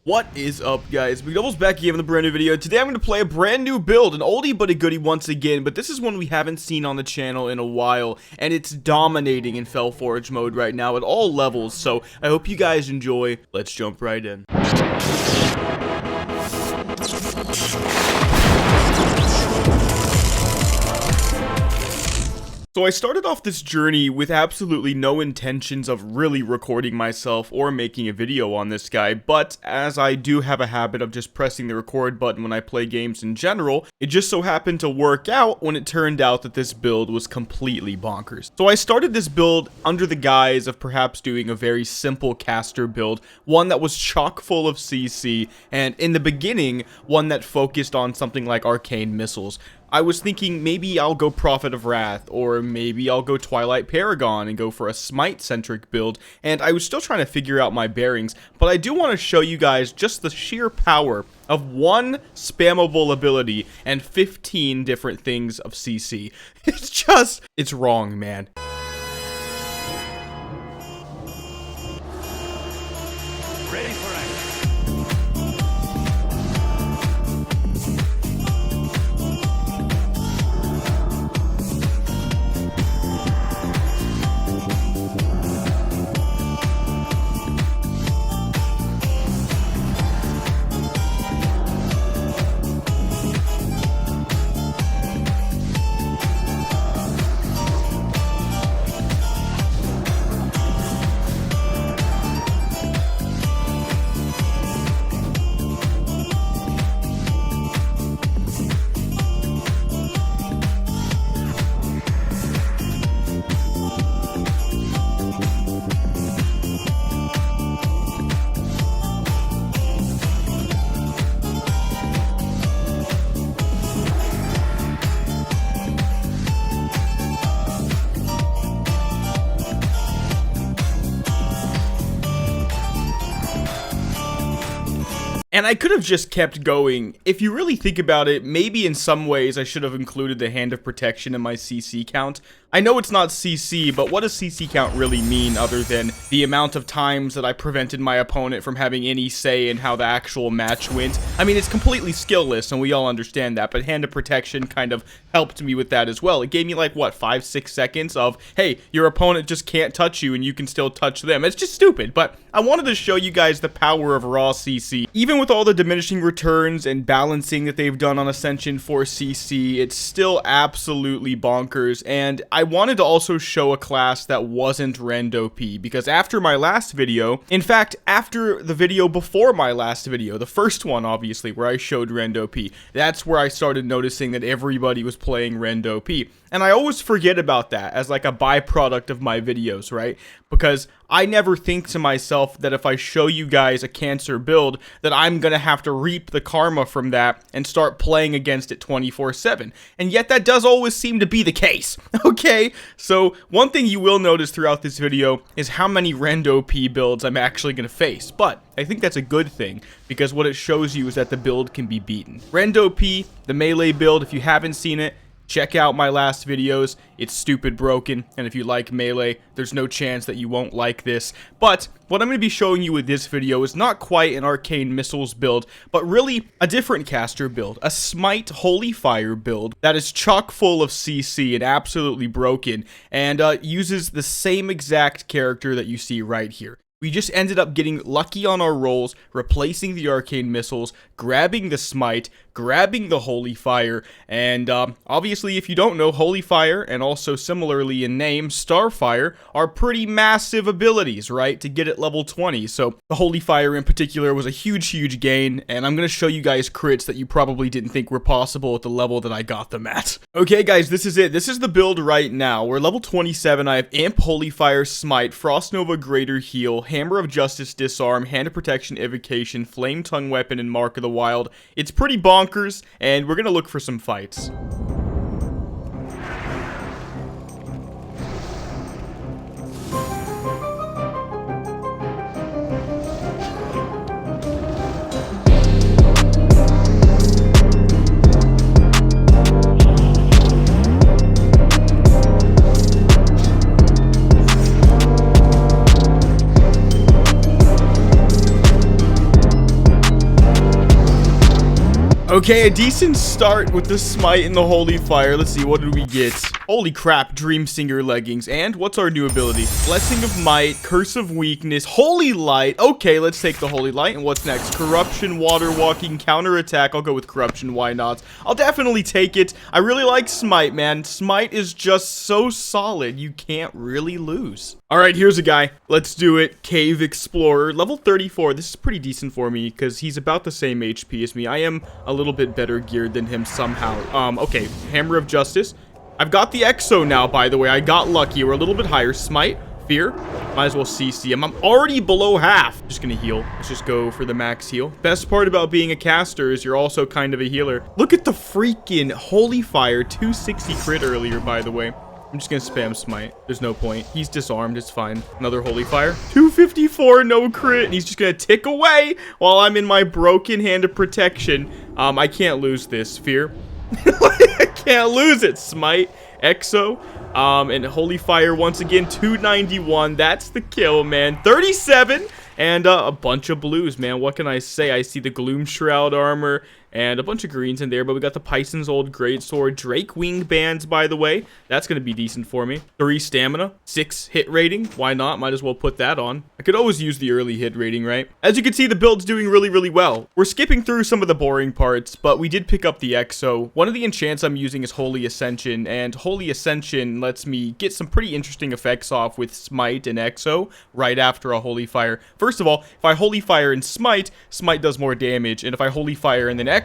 What is up, guys? Mcdoubles back again with a brand new video. Today I'm going to play a brand new build, an oldie but a goodie once again, but this is one we haven't seen on the channel in a while, and it's dominating in Felforge mode right now at all levels, so I hope you guys enjoy. Let's jump right in. So I started off this journey with absolutely no intentions of really recording myself or making a video on this guy, but as I do have a habit of just pressing the record button when I play games in general, it just so happened to work out when it turned out that this build was completely bonkers. So I started this build under the guise of perhaps doing a very simple caster build, one that was chock full of CC, and in the beginning, one that focused on something like arcane missiles. I was thinking maybe I'll go Prophet of Wrath, or maybe I'll go Twilight Paragon and go for a Smite-centric build, and I was still trying to figure out my bearings, but I do want to show you guys just the sheer power of one spammable ability and 15 different things of CC. It's wrong, man. Ready for action. And I could have just kept going. If you really think about it, maybe in some ways I should have included the Hand of Protection in my CC count. I know it's not CC, but what does CC count really mean other than the amount of times that I prevented my opponent from having any say in how the actual match went? I mean, it's completely skillless, and we all understand that, but Hand of Protection kind of helped me with that as well. It gave me like, what, 5-6 seconds of, hey, your opponent just can't touch you and you can still touch them. It's just stupid, but I wanted to show you guys the power of raw CC. Even with all the diminishing returns and balancing that they've done on Ascension for CC, it's still absolutely bonkers, and I wanted to also show a class that wasn't Rend OP, because after my last video, in fact, after the video before my last video, the first one, obviously, where I showed Rend OP, that's where I started noticing that everybody was playing Rend OP, and I always forget about that as like a byproduct of my videos, right? Because I never think to myself that if I show you guys a cancer build, that I'm gonna have to reap the karma from that and start playing against it 24/7. And yet that does always seem to be the case, okay? So one thing you will notice throughout this video is how many Rend OP builds I'm actually gonna face. But I think that's a good thing, because what it shows you is that the build can be beaten. Rend OP, the melee build, if you haven't seen it, check out my last videos. It's stupid broken, and if you like melee, there's no chance that you won't like this. But what I'm going to be showing you with this video is not quite an arcane missiles build, but really a different caster build, a Smite Holy Fire build that is chock full of CC and absolutely broken, and uses the same exact character that you see right here. We just ended up getting lucky on our rolls, replacing the arcane missiles, grabbing the smite, grabbing the holy fire, and obviously if you don't know, holy fire, and also similarly in name, starfire, are pretty massive abilities, right, to get at level 20, so the holy fire in particular was a huge gain, and I'm going to show you guys crits that you probably didn't think were possible at the level that I got them at. Okay guys, this is it. This is the build right now. We're level 27, I have Imp, Holy Fire, Smite, Frost Nova, Greater Heal, Hammer of Justice, Disarm, Hand of Protection, Evocation, Flame Tongue Weapon, and Mark of the Wild. It's pretty bonkers, and we're gonna look for some fights. Okay, a decent start with the Smite and the Holy Fire. Let's see, what did we get? Holy crap, Dreamsinger leggings. And what's our new ability? Blessing of Might, Curse of Weakness, Holy Light. Okay, let's take the Holy Light. And what's next? Corruption, Water Walking, Counterattack. I'll go with Corruption, why not? I'll definitely take it. I really like Smite, man. Smite is just so solid. You can't really lose. All right, here's a guy. Let's do it. Cave Explorer, level 34. This is pretty decent for me because he's about the same HP as me. I am a little bit better geared than him somehow. Okay, Hammer of Justice. I've got the Exo now, by the way. I got lucky. We're a little bit higher. Smite, Fear. Might as well CC him. I'm already below half. Just gonna heal. Let's just go for the max heal. Best part about being a caster is you're also kind of a healer. Look at the freaking Holy Fire. 260 crit earlier, by the way. I'm just gonna spam Smite. There's no point. He's disarmed. It's fine. Another Holy Fire. 254, no crit. And he's just gonna tick away while I'm in my broken Hand of Protection. I can't lose this. Fear. I can't lose it. Smite. Exo. And Holy Fire once again. 291. That's the kill, man. 37. And a bunch of blues, man. What can I say? I see the Gloom Shroud armor and a bunch of greens in there, but we got the Pison's Old Greatsword, Drake Wing Bands, by the way. That's going to be decent for me. 3 stamina, 6 hit rating. Why not? Might as well put that on. I could always use the early hit rating, right? As you can see, the build's doing really, really well. We're skipping through some of the boring parts, but we did pick up the Exo. One of the enchants I'm using is Holy Ascension, and Holy Ascension lets me get some pretty interesting effects off with Smite and Exo right after a Holy Fire. First of all, if I Holy Fire and Smite, Smite does more damage, and if I Holy Fire and then Exo,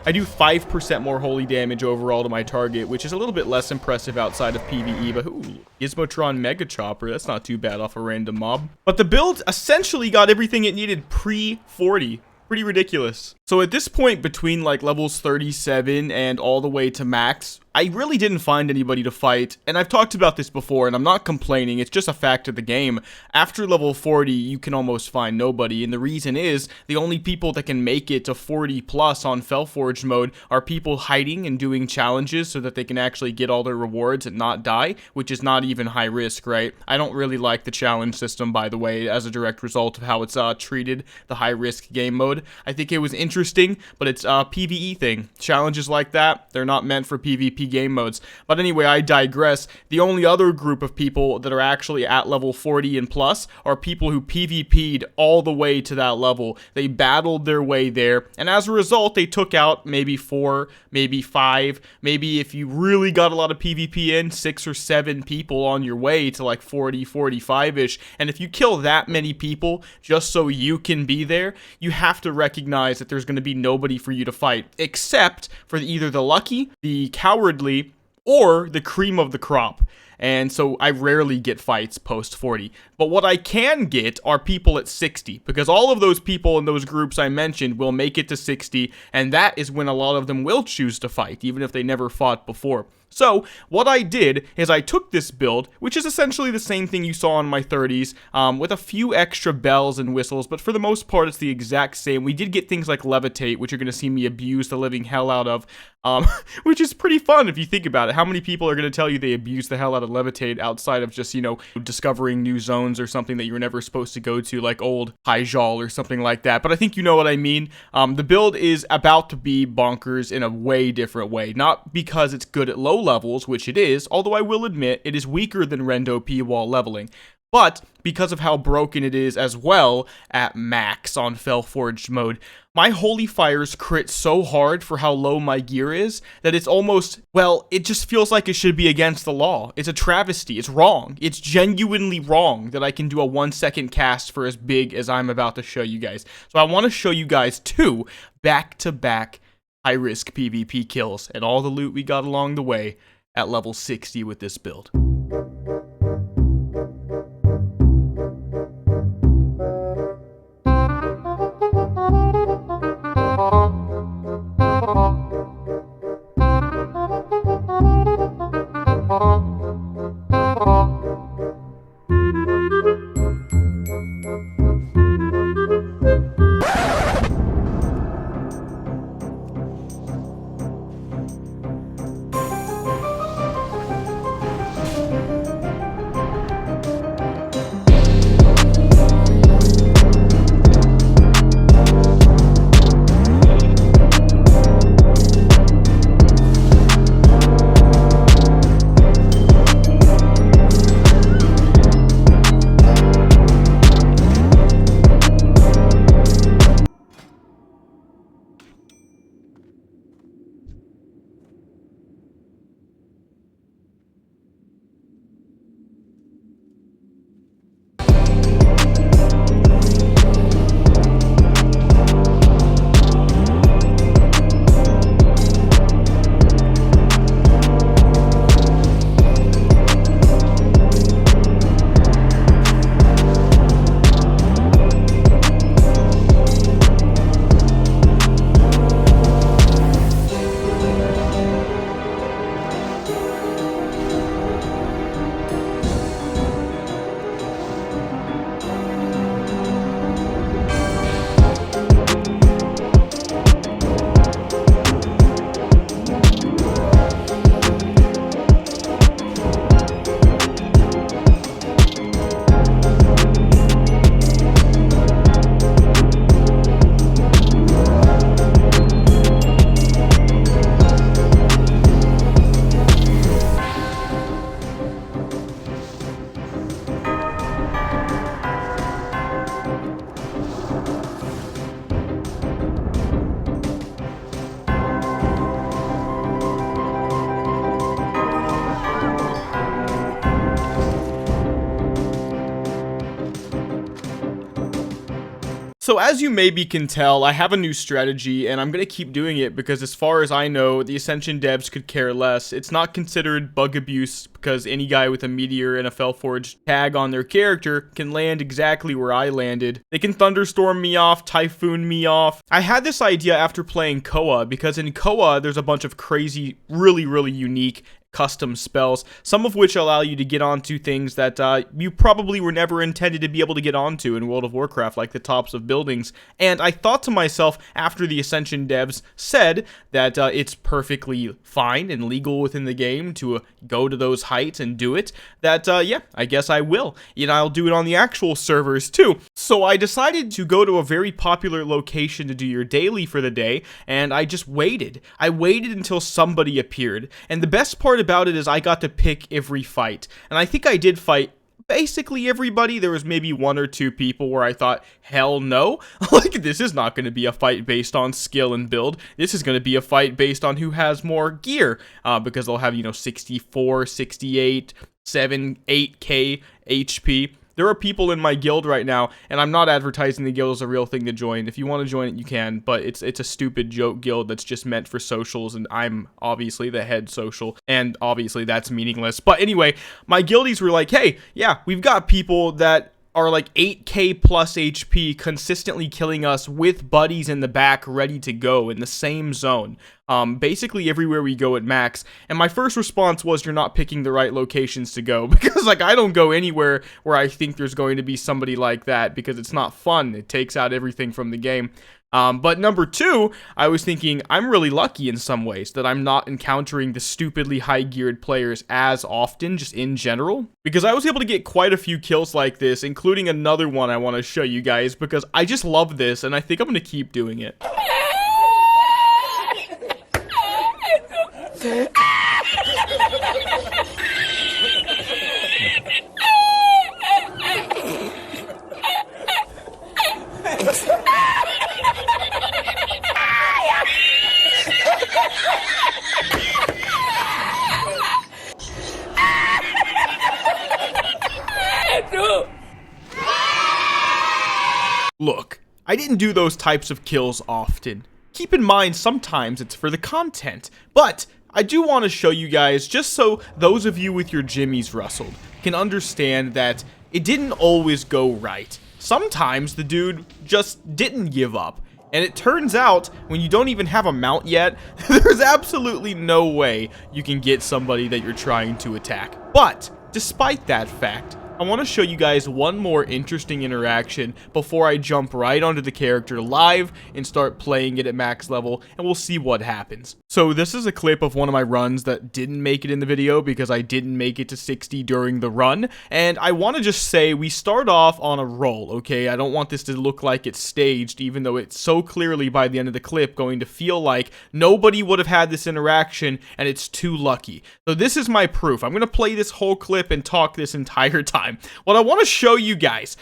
I do 5% more holy damage overall to my target, which is a little bit less impressive outside of PvE, but ooh, Gizmotron Mega Chopper, that's not too bad off a random mob. But the build essentially got everything it needed pre-40. Pretty ridiculous. So at this point, between like levels 37 and all the way to max, I really didn't find anybody to fight, and I've talked about this before, and I'm not complaining, it's just a fact of the game. After level 40, you can almost find nobody, and the reason is, the only people that can make it to 40 plus on Felforged mode are people hiding and doing challenges so that they can actually get all their rewards and not die, which is not even high risk, right? I don't really like the challenge system, by the way, as a direct result of how it's treated, the high risk game mode. I think it was interesting, but it's a PvE thing. Challenges like that, they're not meant for PvP game modes. But anyway, I digress. The only other group of people that are actually at level 40 and plus are people who PvP'd all the way to that level. They battled their way there, and as a result, they took out maybe 4, maybe 5, maybe if you really got a lot of PvP in, 6 or 7 people on your way to like 40, 45-ish. And if you kill that many people just so you can be there, you have to recognize that there's going to be nobody for you to fight, except for either the lucky, the cowardly, or the cream of the crop. And so I rarely get fights post 40. But what I can get are people at 60, because all of those people in those groups I mentioned will make it to 60, and that is when a lot of them will choose to fight, even if they never fought before. So, what I did is I took this build, which is essentially the same thing you saw in my 30s, with a few extra bells and whistles, but for the most part, it's the exact same. We did get things like Levitate, which you're going to see me abuse the living hell out of, which is pretty fun if you think about it. How many people are going to tell you they abuse the hell out of Levitate outside of just, you know, discovering new zones or something that you were never supposed to go to, like old Hyjal or something like that? But I think you know what I mean. The build is about to be bonkers in a way different way. Not because it's good at low levels, which it is, although I will admit it is weaker than Rendo P while leveling, but because of how broken it is as well at max on Felforged mode. My Holy Fires crit so hard for how low my gear is that it's almost, well, it just feels like it should be against the law. It's a travesty. It's wrong. It's genuinely wrong that I can do a 1-second cast for as big as I'm about to show you guys. So I want to show you guys 2 back-to-back high-risk PvP kills and all the loot we got along the way at level 60 with this build. So as you maybe can tell, I have a new strategy, and I'm going to keep doing it because as far as I know, the Ascension devs could care less. It's not considered bug abuse because any guy with a Meteor and a Felforged tag on their character can land exactly where I landed. They can Thunderstorm me off, Typhoon me off. I had this idea after playing Koa because in Koa, there's a bunch of crazy, really unique custom spells, some of which allow you to get onto things that you probably were never intended to be able to get onto in World of Warcraft, like the tops of buildings. And I thought to myself, after the Ascension devs said that it's perfectly fine and legal within the game to go to those heights and do it, that yeah, I guess I will. And I'll do it on the actual servers too. So I decided to go to a very popular location to do your daily for the day, and I just waited. I waited until somebody appeared, and the best part about it is I got to pick every fight, and I think I did fight basically everybody. There was maybe 1 or 2 people where I thought, hell no, like this is not going to be a fight based on skill and build. This is going to be a fight based on who has more gear, because they'll have, you know, 64, 68, 7, 8k HP. There are people in my guild right now, and I'm not advertising the guild as a real thing to join. If you want to join it, you can, but it's a stupid joke guild that's just meant for socials, and I'm obviously the head social, and obviously that's meaningless. But anyway, my guildies were like, hey, yeah, we've got people that are like 8k plus HP consistently killing us with buddies in the back ready to go in the same zone. Basically everywhere we go at max. And my first response was, you're not picking the right locations to go, because like I don't go anywhere where I think there's going to be somebody like that, because it's not fun. It takes out everything from the game. But number 2, I was thinking I'm really lucky in some ways that I'm not encountering the stupidly high-geared players as often, just in general, because I was able to get quite a few kills like this, including another one I want to show you guys, because I just love this, and I think I'm going to keep doing it. Look, I didn't do those types of kills often. Keep in mind, sometimes it's for the content, but I do want to show you guys, just so those of you with your jimmies rustled can understand that it didn't always go right. Sometimes the dude just didn't give up. And it turns out, when you don't even have a mount yet, there's absolutely no way you can get somebody that you're trying to attack. But, despite that fact, I want to show you guys one more interesting interaction before I jump right onto the character live and start playing it at max level, and we'll see what happens. So this is a clip of one of my runs that didn't make it in the video because I didn't make it to 60 during the run, and I want to just say we start off on a roll, okay? I don't want this to look like it's staged, even though it's so clearly by the end of the clip going to feel like nobody would have had this interaction and it's too lucky. So this is my proof. I'm going to play this whole clip and talk this entire time. What I want to show you guys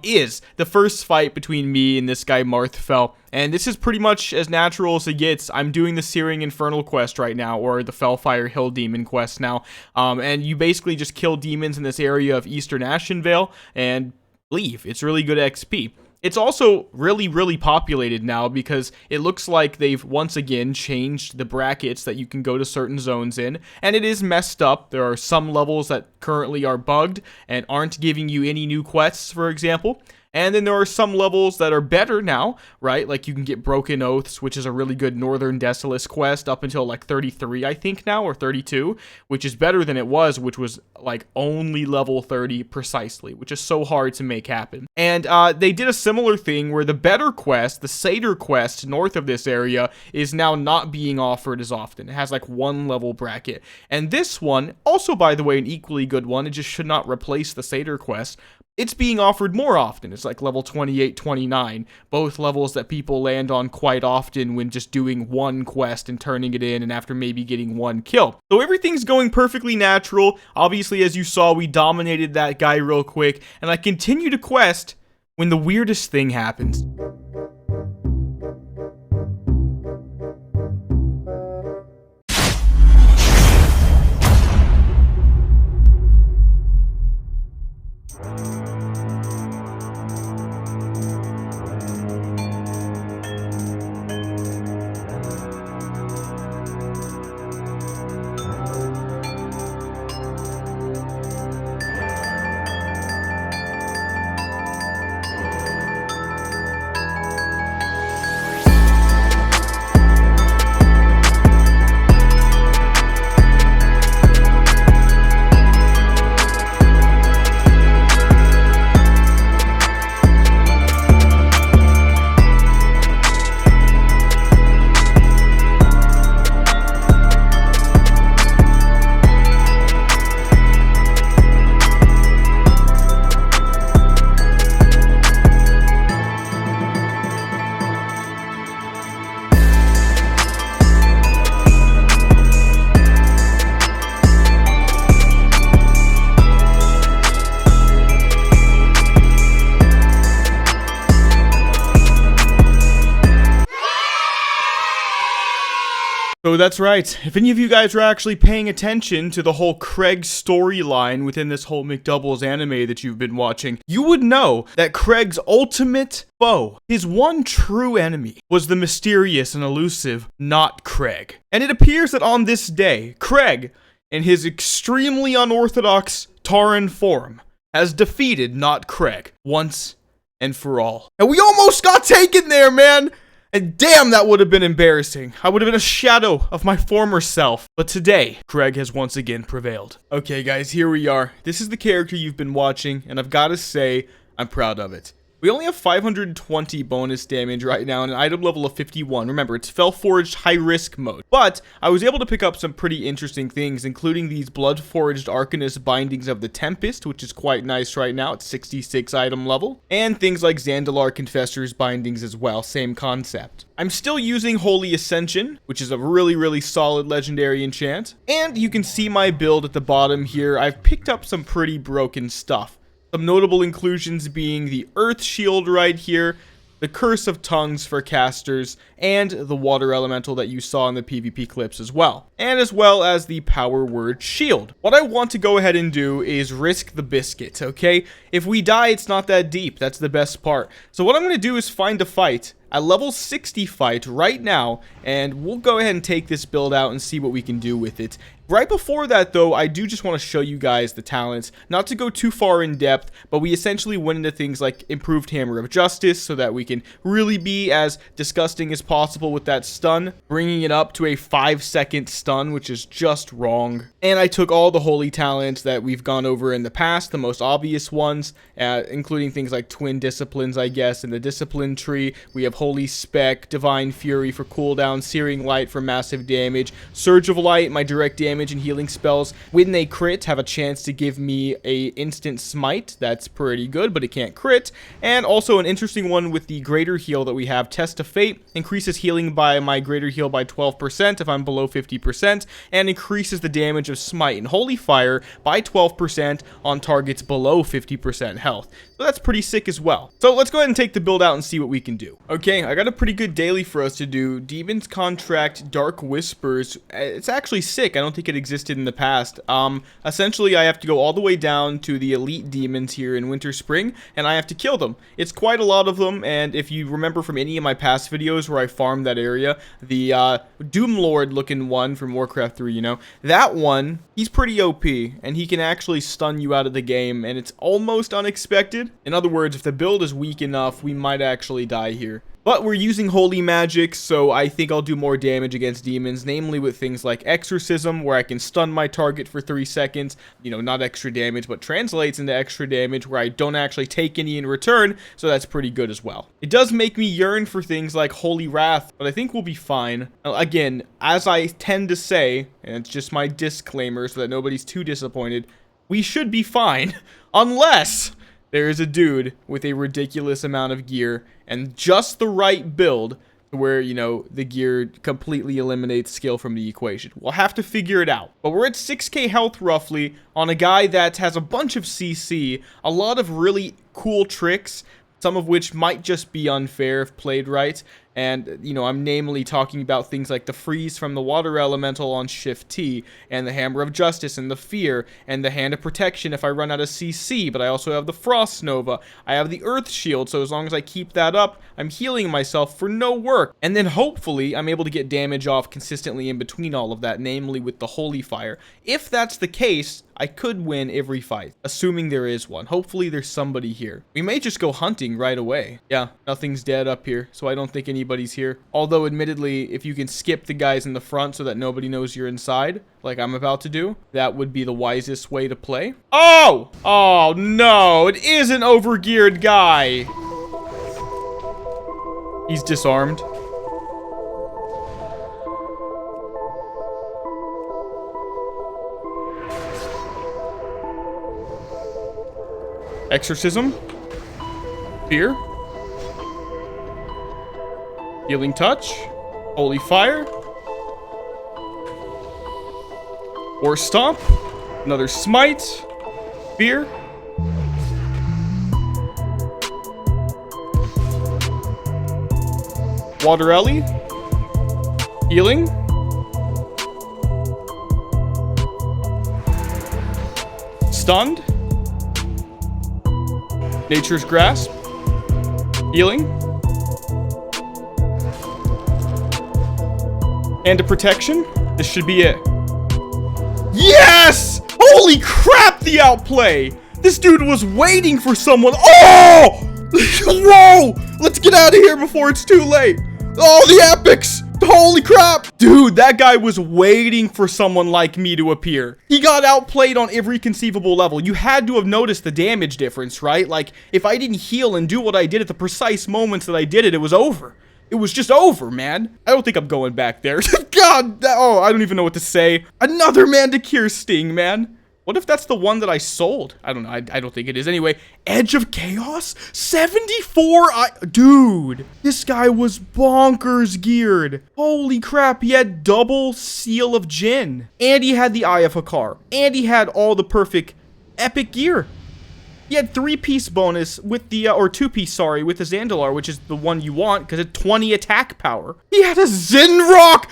is the first fight between me and this guy Marthfell, and this is pretty much as natural as it gets. I'm doing the Searing Infernal quest right now, or the Fellfire Hill Demon quest now, and you basically just kill demons in this area of Eastern Ashenvale and leave. It's really good XP. It's also really populated now because it looks like they've once again changed the brackets that you can go to certain zones in, and it is messed up. There are some levels that currently are bugged and aren't giving you any new quests, for example. And then there are some levels that are better now, right? Like you can get Broken Oaths, which is a really good Northern Desolace quest up until like 33, I think now, or 32, which is better than it was, which was like only level 30 precisely, which is so hard to make happen. And they did a similar thing where the better quest, the Satyr quest north of this area, is now not being offered as often. It has like 1 level bracket. And this one, also by the way, an equally good one, it just should not replace the Satyr quest. It's being offered more often. It's like level 28, 29, both levels that people land on quite often when just doing one quest and turning it in and after maybe getting 1 kill. So everything's going perfectly natural. Obviously, as you saw, we dominated that guy real quick, and I continue to quest when the weirdest thing happens. So that's right. If any of you guys are actually paying attention to the whole Craig storyline within this whole Mcdoubles anime that you've been watching, you would know that Craig's ultimate foe, his one true enemy, was the mysterious and elusive Not Craig. And it appears that on this day, Craig, in his extremely unorthodox Tauren form, has defeated Not Craig once and for all. And we almost got taken there, man! And damn, that would have been embarrassing. I would have been a shadow of my former self. But today, Craig has once again prevailed. Okay, guys, here we are. This is the character you've been watching, and I've got to say, I'm proud of it. We only have 520 bonus damage right now and an item level of 51. Remember, it's Fell-Forged high-risk mode. But I was able to pick up some pretty interesting things, including these Blood-Forged Arcanist Bindings of the Tempest, which is quite nice right now. It's 66 item level. And things like Zandalar Confessor's Bindings as well. Same concept. I'm still using Holy Ascension, which is a really solid legendary enchant. And you can see my build at the bottom here. I've picked up some pretty broken stuff. Some notable inclusions being the Earth Shield right here, the Curse of Tongues for casters, and the Water Elemental that you saw in the PvP clips as well. And as well as the Power Word Shield. What I want to go ahead and do is risk the biscuit, okay? If we die, it's not that deep. That's the best part. So what I'm going to do is find a fight, a level 60 fight right now, and we'll go ahead and take this build out and see what we can do with it. Right before that, though, I do just want to show you guys the talents. Not to go too far in depth, but we essentially went into things like improved Hammer of Justice so that we can really be as disgusting as possible with that stun, bringing it up to a 5-second stun, which is just wrong. And I took all the holy talents that we've gone over in the past, the most obvious ones, including things like Twin Disciplines, I guess, in the Discipline tree. We have Holy Spec, Divine Fury for cooldown, Searing Light for massive damage, Surge of Light, my direct damage and healing spells, when they crit, have a chance to give me a instant smite. That's pretty good, but it can't crit. And also an interesting one with the greater heal that we have, Test of Fate, increases healing by my greater heal by 12% if I'm below 50%, and increases the damage of smite and holy fire by 12% on targets below 50% health. So that's pretty sick as well. So let's go ahead and take the build out and see what we can do. Okay, I got a pretty good daily for us to do. Demon's Contract, Dark Whispers. It's actually sick. I don't think it existed in the past. Essentially, I have to go all the way down to the elite demons here in Winter Spring, and I have to kill them. It's quite a lot of them, and if you remember from any of my past videos where I farmed that area, the Doomlord looking one from Warcraft 3, you know, that one, he's pretty OP, and he can actually stun you out of the game, and it's almost unexpected. In other words, if the build is weak enough, we might actually die here. But we're using holy magic, so I think I'll do more damage against demons, namely with things like Exorcism, where I can stun my target for 3 seconds. You know, not extra damage, but translates into extra damage where I don't actually take any in return, so that's pretty good as well. It does make me yearn for things like Holy Wrath, but I think we'll be fine. Again, as I tend to say, and it's just my disclaimer so that nobody's too disappointed, we should be fine, unless there is a dude with a ridiculous amount of gear and just the right build to where, you know, the gear completely eliminates skill from the equation. We'll have to figure it out. But we're at 6k health roughly on a guy that has a bunch of CC, a lot of really cool tricks, some of which might just be unfair if played right. And, you know, I'm namely talking about things like the freeze from the Water Elemental on Shift T, and the Hammer of Justice, and the Fear, and the Hand of Protection if I run out of CC, but I also have the Frost Nova. I have the Earth Shield, so as long as I keep that up, I'm healing myself for no work. And then hopefully, I'm able to get damage off consistently in between all of that, namely with the Holy Fire. If that's the case, I could win every fight, assuming there is one. Hopefully there's somebody here. We may just go hunting right away. Yeah, nothing's dead up here, so I don't think anybody's here. Although, admittedly, if you can skip the guys in the front so that nobody knows you're inside, like I'm about to do, that would be the wisest way to play. Oh! Oh, no! It is an overgeared guy! He's disarmed. Exorcism. Fear. Healing Touch. Holy Fire. War Stomp. Another Smite. Fear. Water Ellie. Healing. Stunned. Nature's Grasp. Healing. And a protection. This should be it. Yes! Holy crap, the outplay! This dude was waiting for someone. Oh! Whoa! Let's get out of here before it's too late. Oh, the epics! Holy crap! Dude, that guy was waiting for someone like me to appear. He got outplayed on every conceivable level. You had to have noticed the damage difference, right? Like, if I didn't heal and do what I did at the precise moments that I did it, it was over. It was just over, man. I don't think I'm going back there. God, oh, I don't even know what to say. Another Manticore Sting, man. What if that's the one that I sold? I don't know. I don't think it is. Anyway, Edge of Chaos? 74? Dude, this guy was bonkers geared. Holy crap, he had double Seal of Jinn. And he had the Eye of Hakar. And he had all the perfect epic gear. He had 3-piece bonus with the, or 2-piece, sorry, with the Zandalar, which is the one you want, because it's 20 attack power. He had a Zinrock!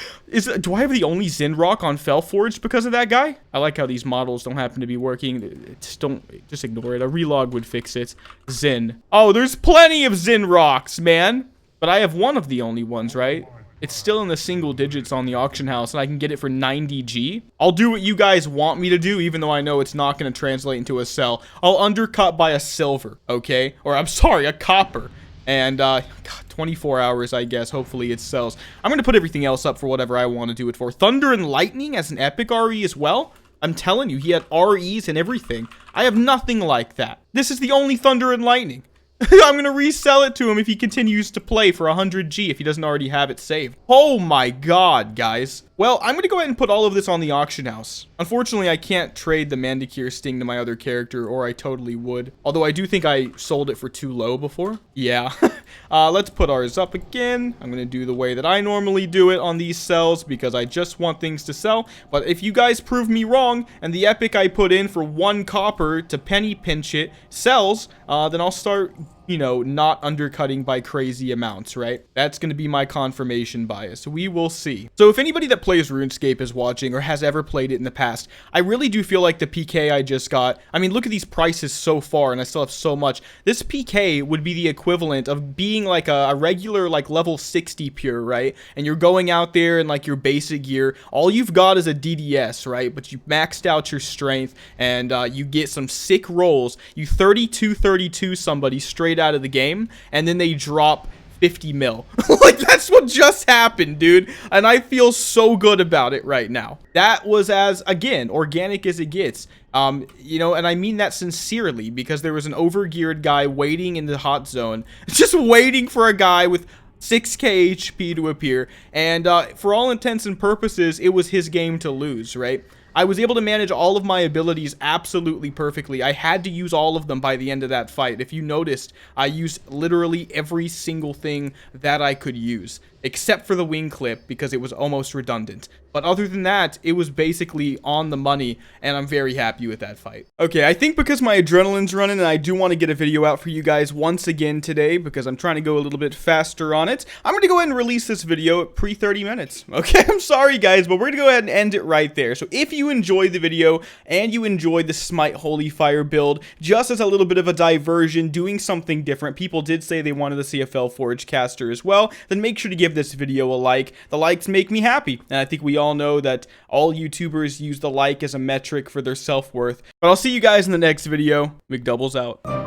Do I have the only Zinrock on Felforged because of that guy? I like how these models don't happen to be working. Just ignore it. A relog would fix it. Zin. Oh, there's plenty of Zinrocks, man. But I have one of the only ones, right? It's still in the single digits on the auction house, and I can get it for 90G. I'll do what you guys want me to do, even though I know it's not going to translate into a sell. I'll undercut by a silver, okay? Or, I'm sorry, a copper. And, God, 24 hours, I guess. Hopefully it sells. I'm going to put everything else up for whatever I want to do it for. Thunder and Lightning as an epic RE as well. I'm telling you, he had REs and everything. I have nothing like that. This is the only Thunder and Lightning. I'm going to resell it to him if he continues to play for 100G if he doesn't already have it saved. Oh my god, guys. Well, I'm going to go ahead and put all of this on the auction house. Unfortunately, I can't trade the Manticore Sting to my other character, or I totally would. Although I do think I sold it for too low before. Yeah. Let's put ours up again. I'm going to do the way that I normally do it on these sells because I just want things to sell. But if you guys prove me wrong and the epic I put in for 1 copper to penny pinch it sells, then I'll start, you know, not undercutting by crazy amounts, right? That's going to be my confirmation bias. We will see. So if anybody that plays RuneScape is watching or has ever played it in the past, I really do feel like the PK I just got, I mean, look at these prices so far and I still have so much. This PK would be the equivalent of being like a regular like level 60 pure, right? And you're going out there in like your basic gear. All you've got is a DDS, right? But you maxed out your strength and you get some sick rolls. You 32 somebody straight out of the game and then they drop 50 mil. Like, that's what just happened, dude. And I feel so good about it right now. That was as, again, organic as it gets. You know, and I mean that sincerely because there was an overgeared guy waiting in the hot zone, just waiting for a guy with 6k HP to appear. And for all intents and purposes, it was his game to lose, right? I was able to manage all of my abilities absolutely perfectly. I had to use all of them by the end of that fight. If you noticed, I used literally every single thing that I could use, except for the wing clip because it was almost redundant. But other than that, it was basically on the money, and I'm very happy with that fight. Okay, I think because my adrenaline's running, and I do want to get a video out for you guys once again today, because I'm trying to go a little bit faster on it, I'm going to go ahead and release this video at pre-30 minutes. Okay, I'm sorry guys, but we're going to go ahead and end it right there. So if you enjoyed the video, and you enjoyed the Smite Holy Fire build, just as a little bit of a diversion, doing something different, people did say they wanted to see a Felforged caster as well, then make sure to give this video a like. The likes make me happy, and I think we all know that all YouTubers use the like as a metric for their self-worth. But I'll see you guys in the next video. Mcdoubles out.